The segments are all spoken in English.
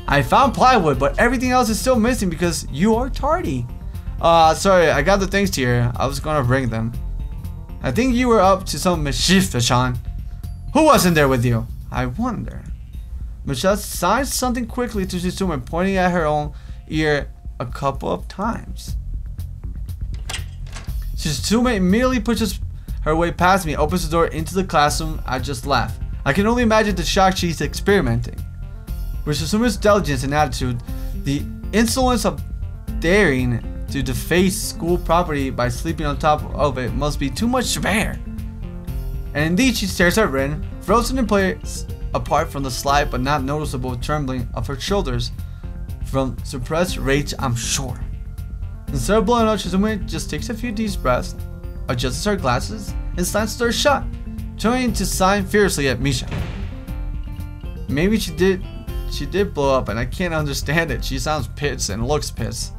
I found plywood, but everything else is still missing because you are tardy. Sorry, I got the things here. I was gonna bring them. I think you were up to some mischief, Sean. Who wasn't there with you? I wonder. Michelle sighed something quickly to Shizume, pointing at her own ear a couple of times. Shizume immediately pushes her way past me, opens the door into the classroom I just left. I can only imagine the shock she's experimenting. With Shizume's diligence and attitude, the insolence of daring to deface school property by sleeping on top of it must be too much to bear. And indeed, she stares at Rin, frozen in place, apart from the slight but not noticeable trembling of her shoulders from suppressed rage, I'm sure. Instead of blowing out, Shizume just takes a few deep breaths, adjusts her glasses, and slams the door shut, trying to sign fiercely at Misha. Maybe she did blow up and I can't understand it. She sounds pissed and looks pissed.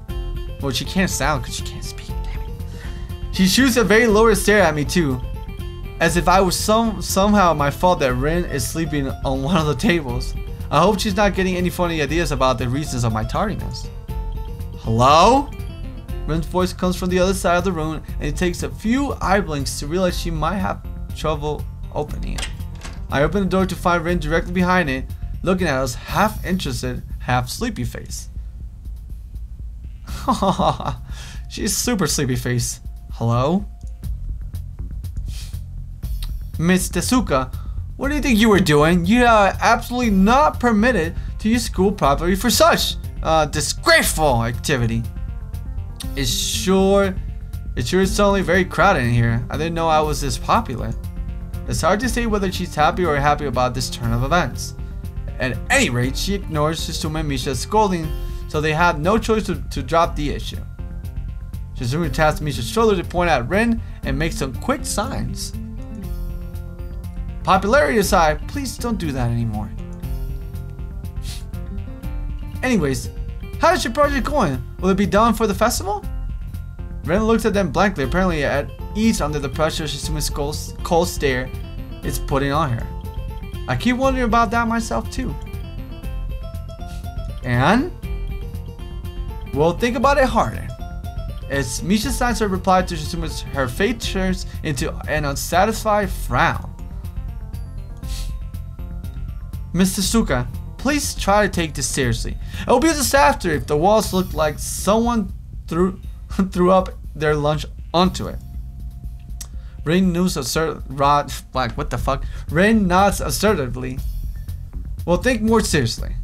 Well, she can't sound because she can't speak, damn it. She shoots a very lowered stare at me too, as if I was somehow my fault that Rin is sleeping on one of the tables. I hope she's not getting any funny ideas about the reasons of my tardiness. Hello? Rin's voice comes from the other side of the room, and it takes a few eye blinks to realize she might have trouble opening it. I open the door to find Rin directly behind it, looking at us, half interested, half sleepy face. She's super sleepy face. Hello? Miss Tezuka, what do you think you were doing? You are absolutely not permitted to use school property for such disgraceful activity. It's sure is suddenly very crowded in here. I didn't know I was this popular. It's hard to say whether she's happy or unhappy about this turn of events. At any rate, she ignores Shizume and Misha's scolding, so they had no choice to drop the issue. Shizume taps Misha's shoulder to point at Rin and makes some quick signs. Popularity aside, please don't do that anymore. Anyways, how is your project going? Will it be done for the festival? Rin looks at them blankly, apparently at ease under the pressure Shizume's cold stare is putting on her. I keep wondering about that myself too. And? Well, think about it harder. As Misha signs her reply to Shizume's, her face turns into an unsatisfied frown. Mr. Suka, please try to take this seriously. It will be a disaster if the walls look like someone threw up their lunch onto it. Rin nods assertively. Well, think more seriously.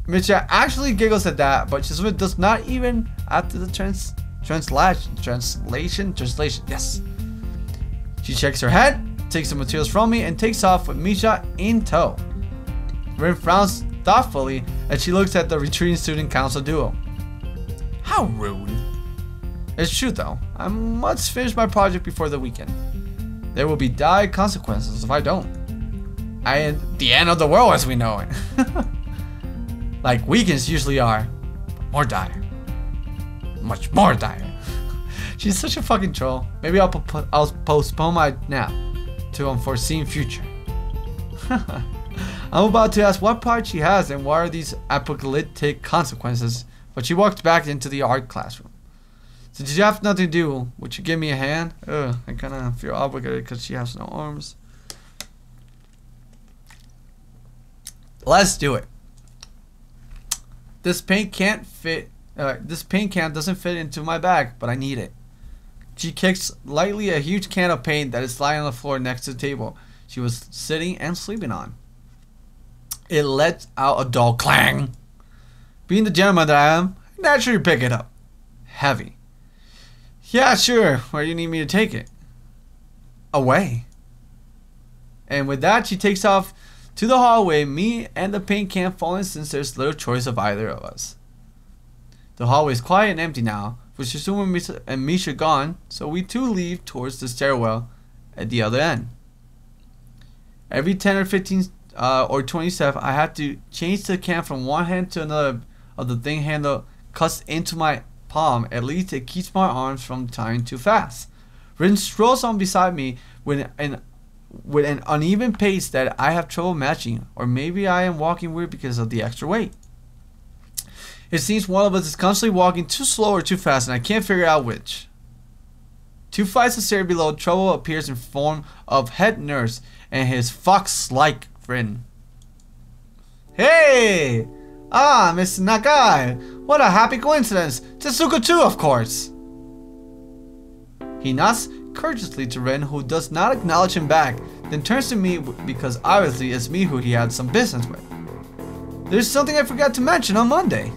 Misha actually giggles at that, but Shizume does not even after the translation. Yes. She shakes her head, takes the materials from me, and takes off with Misha in tow. Rin frowns thoughtfully as she looks at the retreating student council duo. How rude. It's true though, I must finish my project before the weekend. There will be dire consequences if I don't. The end of the world as we know it. Like weekends usually are, but more dire. Much more dire. She's such a fucking troll. Maybe I'll postpone my nap to unforeseen future. I'm about to ask what part she has and what are these apocalyptic consequences, but she walked back into the art classroom. Since you have nothing to do, would you give me a hand? Ugh, I kinda feel obligated because she has no arms. Let's do it. This paint can doesn't fit into my bag, but I need it. She kicks lightly a huge can of paint that is lying on the floor next to the table she was sitting and sleeping on. It lets out a dull clang. Being the gentleman that I am, I naturally pick it up. Heavy. Yeah, sure. Where do you need me to take it? Away. And with that, she takes off to the hallway, me and the paint can falling since there's little choice of either of us. The hallway is quiet and empty now, with Shizume and Misha gone, so we two leave towards the stairwell at the other end. Every 10 or 15 or 20 steps, I have to change the can from one hand to another of the thing handle cuts into my palm. At least it keeps my arms from tying too fast. Rin strolls on beside me with an uneven pace that I have trouble matching, or maybe I am walking weird because of the extra weight. It seems one of us is constantly walking too slow or too fast, and I can't figure out which. 2 flights of stairs below, trouble appears in form of head nurse and his fox-like grin. Hey! Ah, Miss Nakai! What a happy coincidence! Tetsuko too, of course! He nods courteously to Ren, who does not acknowledge him back, then turns to me because obviously it's me who he had some business with. There's something I forgot to mention on Monday.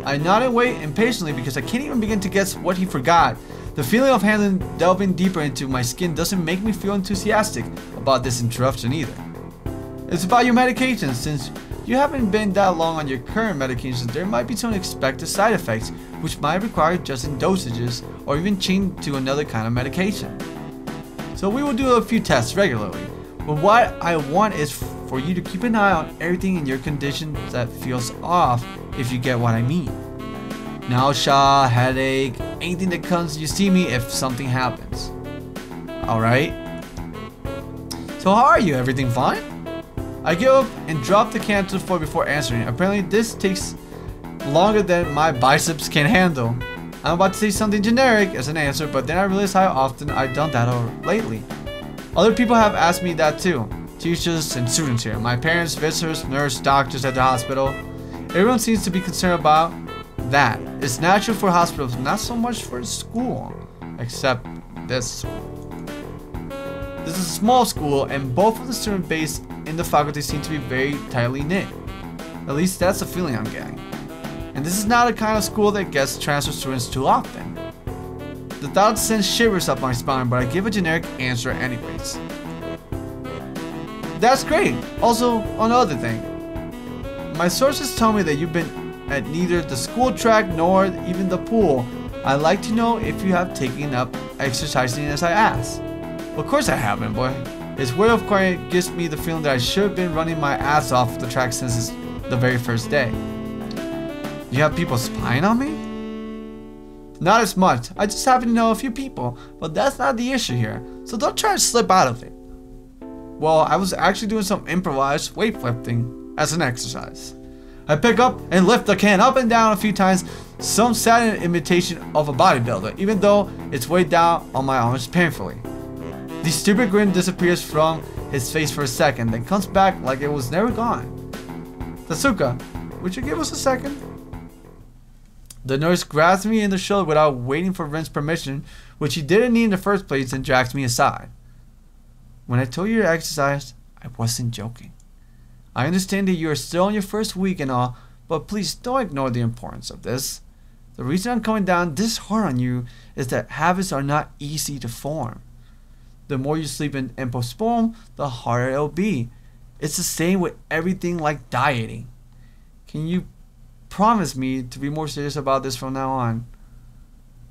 I nod and wait impatiently because I can't even begin to guess what he forgot. The feeling of delving deeper into my skin doesn't make me feel enthusiastic about this interruption either. It's about your medications. Since you haven't been that long on your current medications, there might be some unexpected side effects which might require adjusting dosages or even change to another kind of medication. So we will do a few tests regularly, but what I want is for you to keep an eye on everything in your condition that feels off, if you get what I mean. Nausea, headache, anything that comes, you see me if something happens. Alright? So how are you? Everything fine? I get up and drop the can to the floor before answering. Apparently this takes longer than my biceps can handle. I'm about to say something generic as an answer, but then I realize how often I've done that lately. Other people have asked me that too. Teachers and students here. My parents, visitors, nurse, doctors at the hospital. Everyone seems to be concerned about that. It's natural for hospitals, not so much for school. Except this. This is a small school, and both of the student base in the faculty seem to be very tightly knit. At least that's the feeling I'm getting. And this is not a kind of school that gets transfer students too often. The thought sends shivers up my spine, but I give a generic answer anyways. That's great. Also, another thing. My sources tell me that you've been at neither the school track nor even the pool. I'd like to know if you have taken up exercising as I asked. Of course I haven't, boy. His word of quiet gives me the feeling that I should have been running my ass off the track since the very first day. You have people spying on me? Not as much. I just happen to know a few people, but that's not the issue here, so don't try to slip out of it. Well, I was actually doing some improvised weightlifting as an exercise. I pick up and lift the can up and down a few times, some sad imitation of a bodybuilder, even though it's weighed down on my arms painfully. The stupid grin disappears from his face for a second, then comes back like it was never gone. Tetsuka, would you give us a second? The nurse grabs me in the shoulder without waiting for Ren's permission, which he didn't need in the first place, and drags me aside. When I told you to exercise, I wasn't joking. I understand that you are still on your first week and all, but please don't ignore the importance of this. The reason I'm coming down this hard on you is that habits are not easy to form. The more you sleep and postpone, the harder it'll be. It's the same with everything like dieting. Can you promise me to be more serious about this from now on?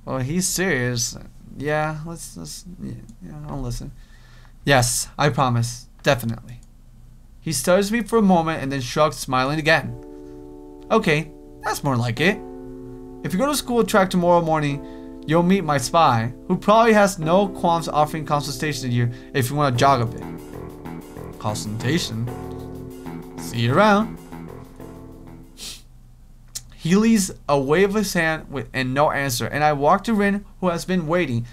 Well, he's serious. Yeah, I'll listen. Yes, I promise. Definitely. He studies me for a moment and then shrugs, smiling again. Okay, that's more like it. If you go to school track tomorrow morning, you'll meet my spy, who probably has no qualms offering consultation to you if you want to jog a bit. Consultation? See you around. He leaves a wave of his hand and no answer, and I walk to Rin, who has been waiting,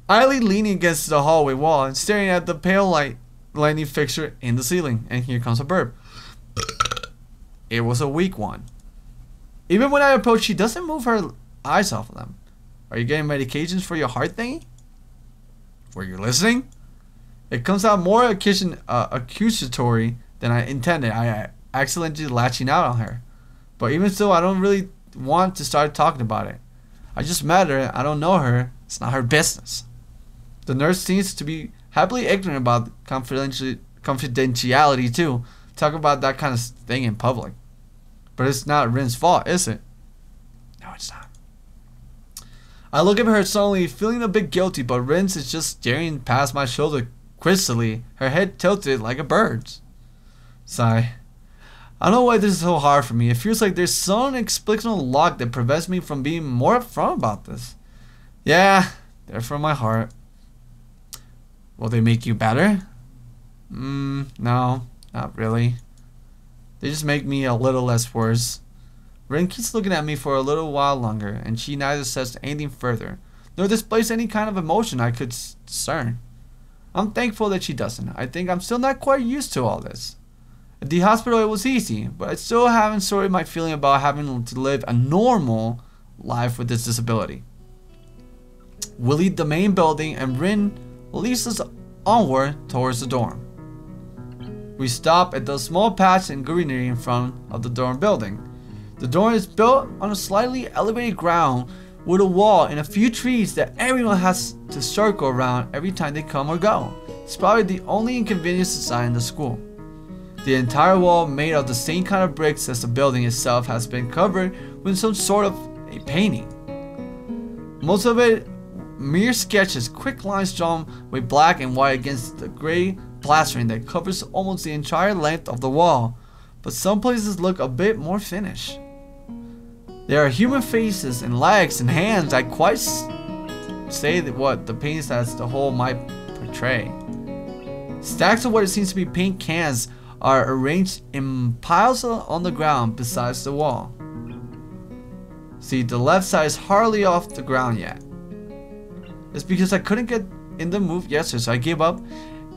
idly leaning against the hallway wall and staring at the pale lightning fixture in the ceiling. And here comes a burp. It was a weak one. Even when I approach, she doesn't move her eyes off of them. Are you getting medications for your heart thingy? Were you listening? It comes out more accusatory than I intended. I accidentally latching out on her. But even still, I don't really want to start talking about it. I just met her. I don't know her. It's not her business. The nurse seems to be happily ignorant about confidentiality too. Talk about that kind of thing in public. But it's not Rin's fault, is it? No, it's not. I look at her suddenly, feeling a bit guilty, but Rin's is just staring past my shoulder crystally, her head tilted like a bird's. Sigh. I don't know why this is so hard for me. It feels like there's some inexplicable lock that prevents me from being more upfront about this. Yeah, they're from my heart. Will they make you better? No, not really. They just make me a little less worse. Rin keeps looking at me for a little while longer, and she neither says anything further, nor displays any kind of emotion I could discern. I'm thankful that she doesn't. I think I'm still not quite used to all this. At the hospital it was easy, but I still haven't sorted my feeling about having to live a normal life with this disability. We leave the main building and Rin leads us onward towards the dorm. We stop at the small patch in greenery in front of the dorm building. The dorm is built on a slightly elevated ground with a wall and a few trees that everyone has to circle around every time they come or go. It's probably the only inconvenience design in the school. The entire wall, made of the same kind of bricks as the building itself, has been covered with some sort of a painting. Most of it mere sketches, quick lines drawn with black and white against the gray plastering that covers almost the entire length of the wall, but some places look a bit more finished. There are human faces and legs and hands that quite say that what the paintings as the whole might portray. Stacks of what it seems to be paint cans are arranged in piles on the ground besides the wall. See, the left side is hardly off the ground yet. It's because I couldn't get in the mood yesterday, so I gave up,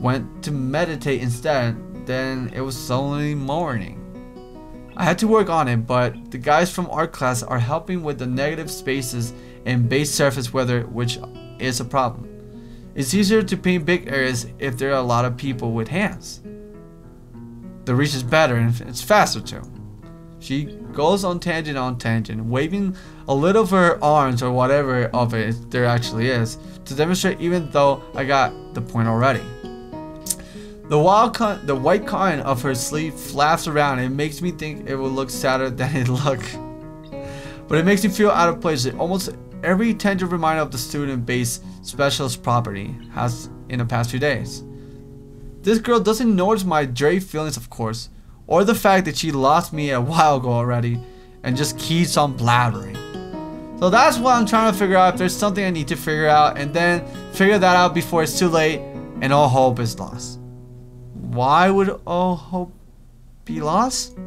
went to meditate instead. Then it was suddenly morning. I had to work on it, but the guys from art class are helping with the negative spaces and base surface weather, which is a problem. It's easier to paint big areas if there are a lot of people with hands. The reach is better and it's faster too. She goes on tangent, waving a little of her arms or whatever of it there actually is to demonstrate, even though I got the point already. The white cotton of her sleeve flaps around and it makes me think it will look sadder than it looks. But it makes me feel out of place. Almost every tangent reminder of the student-based specialist property has in the past few days. This girl doesn't notice my dirty feelings, of course, or the fact that she lost me a while ago already and just keeps on blabbering. So that's what I'm trying to figure out, if there's something I need to figure out, and then figure that out before it's too late and all hope is lost. Why would all hope be lost?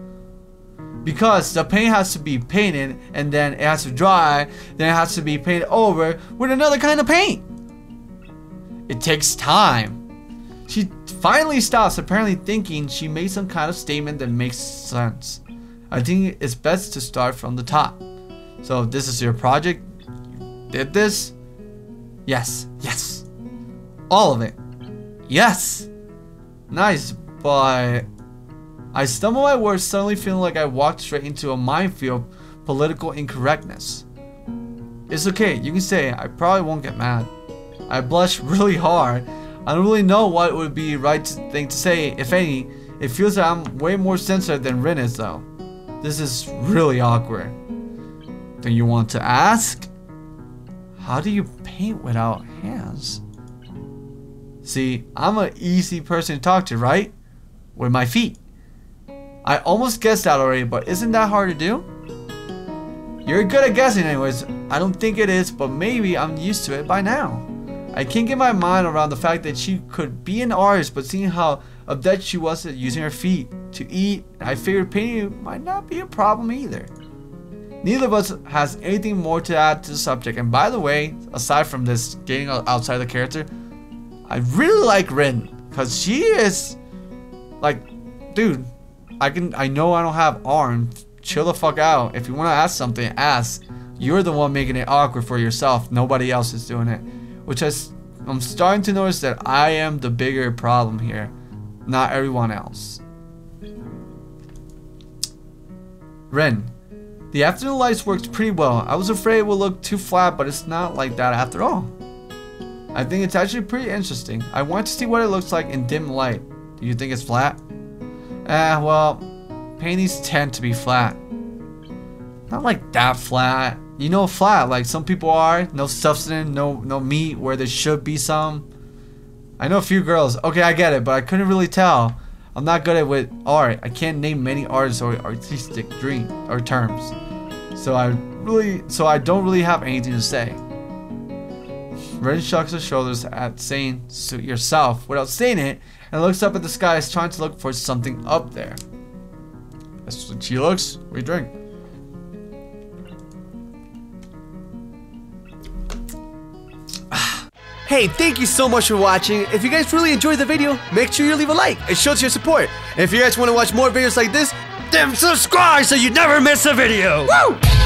Because the paint has to be painted and then it has to dry, then it has to be painted over with another kind of paint. It takes time. She finally stops, apparently thinking she made some kind of statement that makes sense. I think it's best to start from the top. So if this is your project, you did this? Yes, yes. All of it. Yes. Nice, but I stumble my words, suddenly feeling like I walked straight into a minefield of political incorrectness. It's okay, you can say it. I probably won't get mad. I blush really hard. I don't really know what would be the right thing to say, if any. It feels that I'm way more sensitive than Rin is though. This is really awkward. Do you want to ask? How do you paint without hands? See, I'm an easy person to talk to, right? With my feet. I almost guessed that already, but isn't that hard to do? You're good at guessing anyways. I don't think it is, but maybe I'm used to it by now. I can't get my mind around the fact that she could be an artist, but seeing how adept she was at using her feet to eat, I figured painting might not be a problem either. Neither of us has anything more to add to the subject, and by the way, aside from this getting outside the character, I really like Rin, cause she is like, dude, I know I don't have arms. Chill the fuck out. If you want to ask something, ask. You're the one making it awkward for yourself. Nobody else is doing it. Which I'm starting to notice that I am the bigger problem here, not everyone else. Ren, the afternoon lights worked pretty well. I was afraid it would look too flat, but it's not like that after all. I think it's actually pretty interesting. I want to see what it looks like in dim light. Do you think it's flat? Well, paintings tend to be flat. Not like that flat. You know, flat like some people are. No substance, no meat where there should be some. I know a few girls. Okay, I get it, but I couldn't really tell. I'm not good at with art. I can't name many artists or artistic dream or terms. So I don't really have anything to say. Ren shrugs her shoulders at saying "suit yourself" without saying it, and looks up at the sky, as trying to look for something up there. As she looks, we drink. Hey, thank you so much for watching. If you guys really enjoyed the video, make sure you leave a like. It shows your support. And if you guys want to watch more videos like this, then subscribe so you never miss a video. Woo!